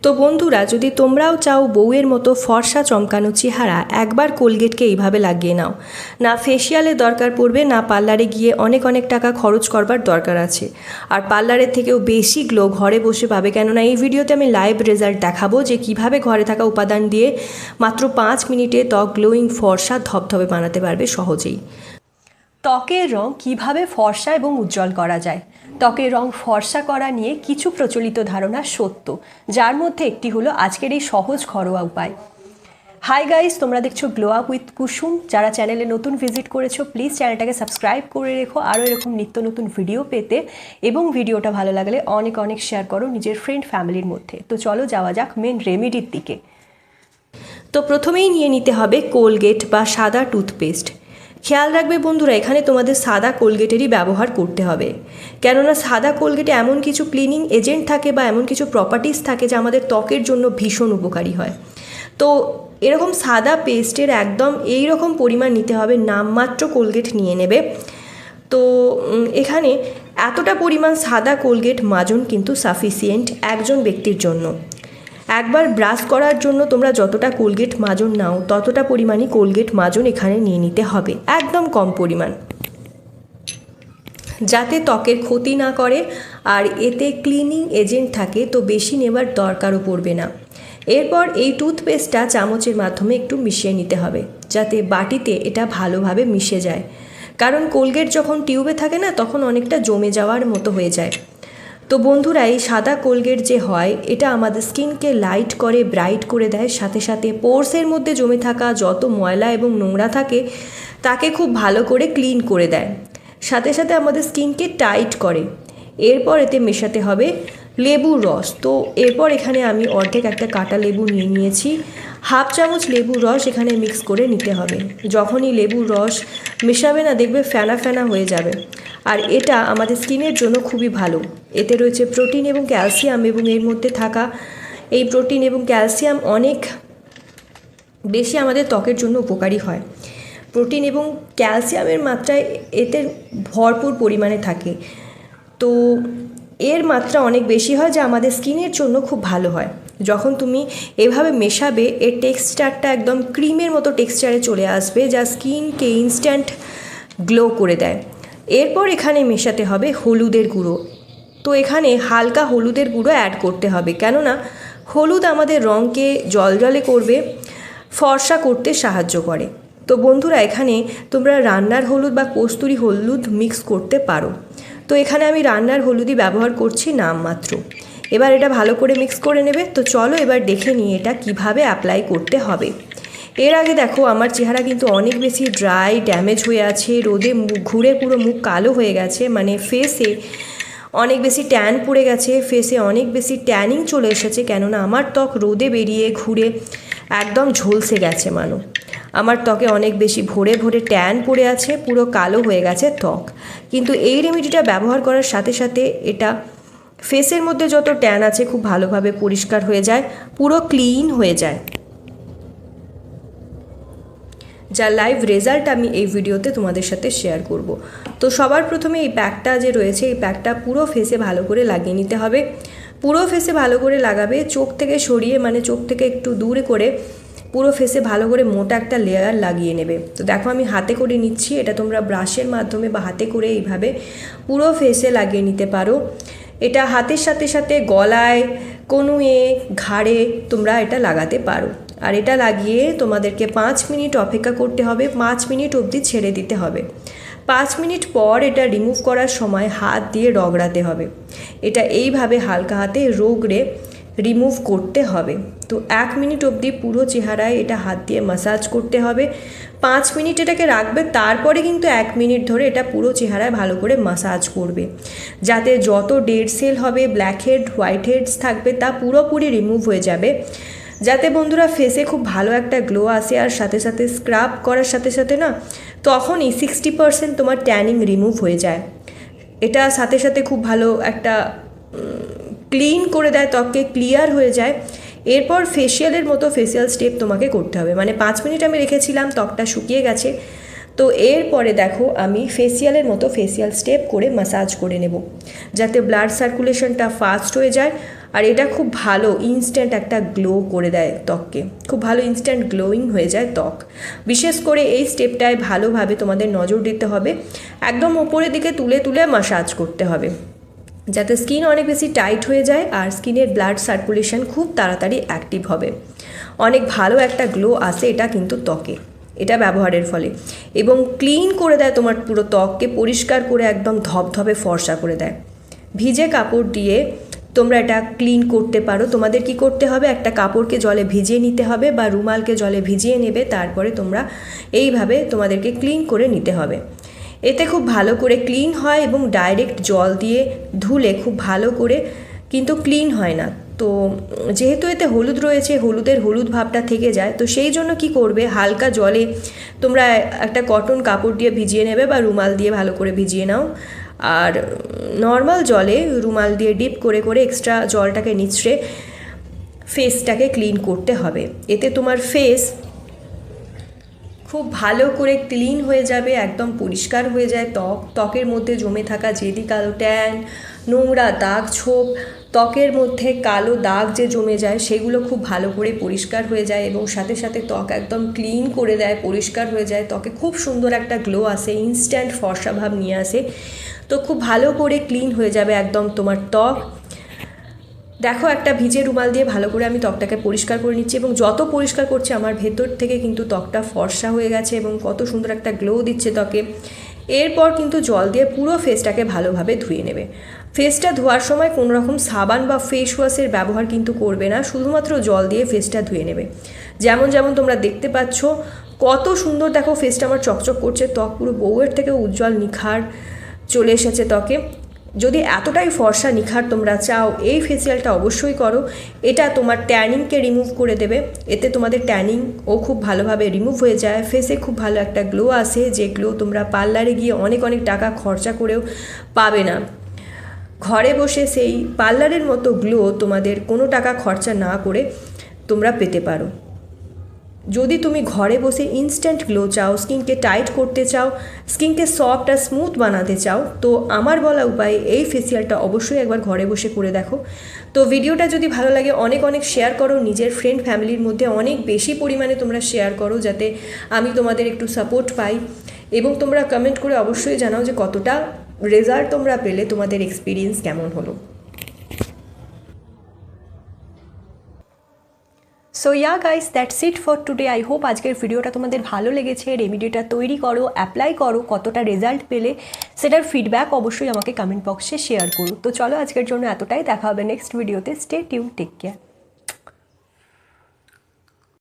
তো বন্ধুরা, যদি তোমরাও চাও বউয়ের মতো ফর্সা চমকানো চেহারা, একবার কোলগেটকে এইভাবে লাগিয়ে নাও। না ফেসিয়ালের দরকার পড়বে, না পার্লারে গিয়ে অনেক অনেক টাকা খরচ করবার দরকার আছে। আর পার্লারের থেকেও বেশি গ্লো ঘরে বসে পাবে, কেননা এই ভিডিওতে আমি লাইভ রেজাল্ট দেখাবো যে কিভাবে ঘরে থাকা উপাদান দিয়ে মাত্র 5 মিনিটে ত্বক গ্লোয়িং ফর্সা ধবধবে বানাতে পারবে সহজেই। ত্বকের রং কিভাবে ফর্সা এবং উজ্জ্বল করা যায়। ত্বকের রং ফর্সা করা নিয়ে কিছু প্রচলিত ধারণা সত্য, যার মধ্যে একটি হলো আজকের এই সহজ ঘরোয়া উপায়। হাই গাইস, তোমরা দেখছো গ্লো আপ উইথ কুসুম। যারা চ্যানেলে নতুন ভিজিট করেছো, প্লিজ চ্যানেলটাকে সাবস্ক্রাইব করে রেখো আরও এরকম নিত্য নতুন ভিডিও পেতে, এবং ভিডিওটা ভালো লাগলে অনেক অনেক শেয়ার করো নিজের ফ্রেন্ড ফ্যামিলির মধ্যে। তো চলো যাওয়া যাক মেন রেমেডির দিকে। তো প্রথমেই নিয়ে নিতে হবে কোলগেট বা সাদা টুথপেস্ট। খেয়াল রাখবে বন্ধুরা, এখানে তোমাদের সাদা কোলগেটেরই ব্যবহার করতে হবে, কেননা সাদা কোলগেটে এমন কিছু ক্লিনিং এজেন্ট থাকে বা এমন কিছু প্রপার্টিস থাকে যা আমাদের ত্বকের জন্য ভীষণ উপকারী হয়। তো এরকম সাদা পেস্টের একদম এই রকম পরিমাণ নিতে হবে, নামমাত্র কোলগেট নিয়ে নেবে। তো এখানে এতটা পরিমাণ সাদা কোলগেট মাজন কিন্তু সাফিসিয়েন্ট একজন ব্যক্তির জন্য। একবার ব্রাশ করার জন্য তোমরা যতটা কোলগেট মাজন নাও ততটা পরিমাণই কোলগেট মাজন এখানে নিয়ে নিতে হবে, একদম কম পরিমাণ, যাতে ত্বকের ক্ষতি না করে। আর এতে ক্লিনিং এজেন্ট থাকে, তো বেশি নেবার দরকারও পড়বে না। এরপর এই টুথপেস্টটা চামচের মাধ্যমে একটু মিশিয়ে নিতে হবে, যাতে বাটিতে এটা ভালোভাবে মিশে যায়। কারণ কোলগেট যখন টিউবে থাকে না, তখন অনেকটা জমে যাওয়ার মতো হয়ে যায়। তো বন্ধুরা, এই সাদা কোলগেট যে হয়, এটা আমাদের স্কিনকে লাইট করে, ব্রাইট করে দেয়, সাথে সাথে পোরসের মধ্যে জমে থাকা যত ময়লা এবং নোংরা থাকে তাকে খুব ভালো করে ক্লিন করে দেয়, সাথে সাথে আমাদের স্কিনকে টাইট করে। এরপর এতে মেশাতে হবে লেবুর রস। তো এরপর এখানে আমি অর্ধেক একটা কাটা লেবু নিয়ে নিয়েছি, হাফ চামচ লেবুর রস এখানে মিক্স করে নিতে হবে। যখনই লেবুর রস মেশাবে না, দেখবে ফেনা ফেনা হয়ে যাবে। আর এটা আমাদের স্কিনের জন্য খুবই ভালো। এতে রয়েছে প্রোটিন এবং ক্যালসিয়াম, এবং এর মধ্যে থাকা এই প্রোটিন এবং ক্যালসিয়াম অনেক বেশি আমাদের ত্বকের জন্য উপকারী হয়। প্রোটিন এবং ক্যালসিয়ামের মাত্রায় এতে ভরপুর পরিমাণে থাকে, তো এর মাত্রা অনেক বেশি হয়, যা আমাদের স্কিনের জন্য খুব ভালো হয়। যখন তুমি এভাবে মেশাবে, এর টেক্সচারটা একদম ক্রিমের মতো টেক্সচারে চলে আসবে, যা স্কিনকে ইনস্ট্যান্ট গ্লো করে দেয়। এরপর এখানে মেশাতে হবে হলুদের গুঁড়ো। তো এখানে হালকা হলুদের গুঁড়ো অ্যাড করতে হবে, কেননা হলুদ আমাদের রঙকে জলজলে করবে, ফর্সা করতে সাহায্য করে। তো বন্ধুরা, এখানে তোমরা রান্নার হলুদ বা কস্তুরি হলুদ মিক্স করতে পারো। তো এখানে আমি রান্নার হলুদই ব্যবহার করছি নামমাত্র। এবার এটা ভালো করে মিক্স করে নেবে। তো চলো এবার দেখে নিই এটা কিভাবে অ্যাপ্লাই করতে হবে। এর আগে দেখো, আমার চেহারা কিন্তু অনেক বেশি ড্রাই ড্যামেজ হয়ে আছে, রোদে ঘুরে পুরো মুখ কালো হয়ে গেছে, মানে ফেসে অনেক বেশি ট্যান পড়ে গেছে, ফেসে অনেক বেশি ট্যানিং চলে এসেছে, কেননা আমার ত্বক রোদে বেরিয়ে ঘুরে একদম ঝলসে গেছে। আমার ত্বকে অনেক বেশি ভরে ভরে ট্যান পড়ে আছে, পুরো কালো হয়ে গেছে ত্বক। কিন্তু এই রেমেডিটা ব্যবহার করার সাথে সাথে এটা ফেসের মধ্যে যত ট্যান আছে খুব ভালোভাবে পরিষ্কার হয়ে যায়, পুরো ক্লিন হয়ে যায়, যার লাইভ রেজাল্ট আমি এই ভিডিওতে তোমাদের সাথে শেয়ার করব। তো সবার প্রথমে এই প্যাকটা যে রয়েছে, এই প্যাকটা পুরো ফেসে ভালো করে লাগিয়ে নিতে হবে। পুরো ফেসে ভালো করে লাগাবে, চোখ থেকে সরিয়ে, মানে চোখ থেকে একটু দূরে করে পুরো ফেসে ভালো করে মোটা একটা লেয়ার লাগিয়ে নেবে। তো দেখো আমি হাতে করে নিচ্ছি, এটা তোমরা ব্রাশের মাধ্যমে বা হাতে করে এইভাবে পুরো ফেসে লাগিয়ে নিতে পারো। এটা হাতের সাথে সাথে গলায়, কনুয়ে, ঘাড়ে তোমরা এটা লাগাতে পারো। আর এটা লাগিয়ে তোমাদেরকে 5 মিনিট অপেক্ষা করতে হবে, 5 মিনিট অবধি ছেড়ে দিতে হবে। 5 মিনিট পর এটা রিমুভ করার সময় হাত দিয়ে রগড়াতে হবে। এটা এইভাবে হালকা হাতে রগড়ে রিমুভ করতে হবে। তো 1 মিনিট অবধি পুরো চেহারায় এটা হাত দিয়ে ম্যাসাজ করতে হবে। 5 মিনিট এটাকে রাখবে, তারপরে কিন্তু 1 মিনিট ধরে এটা পুরো চেহারায় ভালো করে ম্যাসাজ করবে, যাতে যত ডেড সেল হবে, ব্ল্যাক হেড, হোয়াইট হেডস থাকবে, তা পুরোপুরি রিমুভ হয়ে যাবে, যাতে বন্ধুরা ফেসে খুব ভালো একটা গ্লো আসে। আর সাথে সাথে স্ক্রাব করার সাথে সাথে না, তখনই 60% তোমার ট্যানিং রিমুভ হয়ে যায়। এটা সাথে সাথে খুব ভালো একটা ক্লিন করে দেয়, ত্বককে ক্লিয়ার হয়ে যায়। এরপর ফেসিয়ালের মতো ফেসিয়াল স্টেপ তোমাকে করতে হবে, মানে 5 মিনিট আমি রেখেছিলাম, ত্বকটা শুকিয়ে গেছে। তো এরপরে দেখো আমি ফেসিয়ালের মতো ফেসিয়াল স্টেপ করে ম্যাসাজ করে নেব, যাতে ব্লাড সার্কুলেশনটা ফাস্ট হয়ে যায় আর এটা খুব ভালো ইনস্ট্যান্ট একটা গ্লো করে দেয় ত্বককে, খুব ভালো ইনস্ট্যান্ট গ্লোয়িং হয়ে যায় ত্বক। বিশেষ করে এই স্টেপটায় ভালোভাবে তোমাদের নজর দিতে হবে, একদম ওপরের দিকে তুলে তুলে ম্যাসাজ করতে হবে যাতে স্কিন অনেক বেশি টাইট হয়ে যায় আর স্কিনের ব্লাড সার্কুলেশন খুব তাড়াতাড়ি অ্যাক্টিভ হবে। অনেক ভালো একটা গ্লো আসে এটা কিন্তু ত্বকে এটা ব্যবহারের ফলে, এবং ক্লিন করে দেয় তোমার পুরো ত্বককে, পরিষ্কার করে একদম ধবধবে ফর্সা করে দেয়। ভিজে কাপড় দিয়ে তোমরা এটা ক্লিন করতে পারো। তোমাদের কি করতে হবে, একটা কাপড়কে জলে ভিজিয়ে নিতে হবে বা রুমালকে জলে ভিজিয়ে নেবে, তারপরে তোমরা এইভাবে তোমাদেরকে ক্লিন করে নিতে হবে। এতে খুব ভালো করে ক্লিন হয় এবং ডাইরেক্ট জল দিয়ে ধুলে খুব ভালো করে কিন্তু ক্লিন হয় না। তো যেহেতু এতে হলুদ রয়েছে, হলুদের হলুদ ভাবটা থেকে যায়, তো সেই জন্য কি করবে, হালকা জলে তোমরা একটা কটন কাপড় দিয়ে ভিজিয়ে নেবে বা রুমাল দিয়ে ভালো করে ভিজিয়ে নাও, আর নর্মাল জলে রুমাল দিয়ে ডিপ করে করে এক্সট্রা জলটাকে নিচড়ে ফেসটাকে ক্লিন করতে হবে। এতে তোমার ফেস খুব ভালো করে ক্লিন হয়ে যাবে, একদম পরিষ্কার হয়ে যায় ত্বকের মধ্যে জমে থাকা যেদি কালো ট্যান, নোংরা দাগ ছোপ, ত্বকের মধ্যে কালো দাগ যে জমে যায় সেগুলো খুব ভালো করে পরিষ্কার হয়ে যায় এবং সাথে সাথে ত্বক একদম ক্লিন করে দেয়, পরিষ্কার হয়ে যায়, ত্বকে খুব সুন্দর একটা গ্লো আসে, ইনস্ট্যান্ট ফর্সা ভাব নিয়ে আসে। তো খুব ভালো করে ক্লিন হয়ে যাবে একদম তোমার ত্বক। দেখো একটা ভিজে রুমাল দিয়ে ভালো করে আমি ত্বকটাকে পরিষ্কার করে নিচ্ছি এবং যত পরিষ্কার করছি আমার ভেতর থেকে কিন্তু ত্বকটা ফর্সা হয়ে গেছে এবং কত সুন্দর একটা গ্লো দিচ্ছে ত্বকে। এরপর কিন্তু জল দিয়ে পুরো ফেসটাকে ভালোভাবে ধুয়ে নেবে। ফেসটা ধোয়ার সময় কোনো রকম সাবান বা ফেস ওয়াশের ব্যবহার কিন্তু করবে না, শুধুমাত্র জল দিয়ে ফেসটা ধুয়ে নেবে। যেমন যেমন তোমরা দেখতে পাচ্ছ কত সুন্দর দেখো ফেসটা আমার চকচক করছে, ত্বক পুরো বউয়ের থেকে উজ্জ্বল নিখার চলে এসেছে ত্বকে। যদি এতটাই ফর্সা নিখার তোমরা চাও এই ফেসিয়ালটা অবশ্যই করো। এটা তোমার ট্যানিংকে রিমুভ করে দেবে, এতে তোমাদের ট্যানিংও খুব ভালোভাবে রিমুভ হয়ে যায়, ফেসে খুব ভালো একটা গ্লো আসে, যে গ্লো তোমরা পার্লারে গিয়ে অনেক অনেক টাকা খরচা করেও পাবে না। ঘরে বসে সেই পার্লারের মতো গ্লো তোমাদের কোনো টাকা খরচা না করে তোমরা পেতে পারো। যদি তুমি ঘরে বসে ইনস্ট্যান্ট গ্লো চাও, স্কিনকে টাইট করতে চাও, স্কিনকে সফট আর স্মুথ বানাতে চাও, তো আমার বলা উপায়ে এই ফেসিয়ালটা অবশ্যই একবার ঘরে বসে করে দেখো। তো ভিডিওটা যদি ভালো লাগে অনেক অনেক শেয়ার করো, নিজের ফ্রেন্ড ফ্যামিলির মধ্যে অনেক বেশি পরিমাণে তোমরা শেয়ার করো যাতে আমি তোমাদের একটু সাপোর্ট পাই, এবং তোমরা কমেন্ট করে অবশ্যই জানাও যে কতটা রেজাল্ট তোমরা পেলে, তোমাদের এক্সপিরিয়েন্স কেমন হলো। So yeah guys, that's it for today. I hope আজকের ভিডিওটা তোমাদের ভালো লেগেছে। রেমেডিটা তৈরি করো, অ্যাপ্লাই করো, কতটা রেজাল্ট পেলে সেটার ফিডব্যাক অবশ্যই আমাকে কমেন্ট বক্সে শেয়ার করো। তো চলো আজকের জন্য এতটাই, দেখা হবে নেক্সট ভিডিওতে। Stay tune, take care.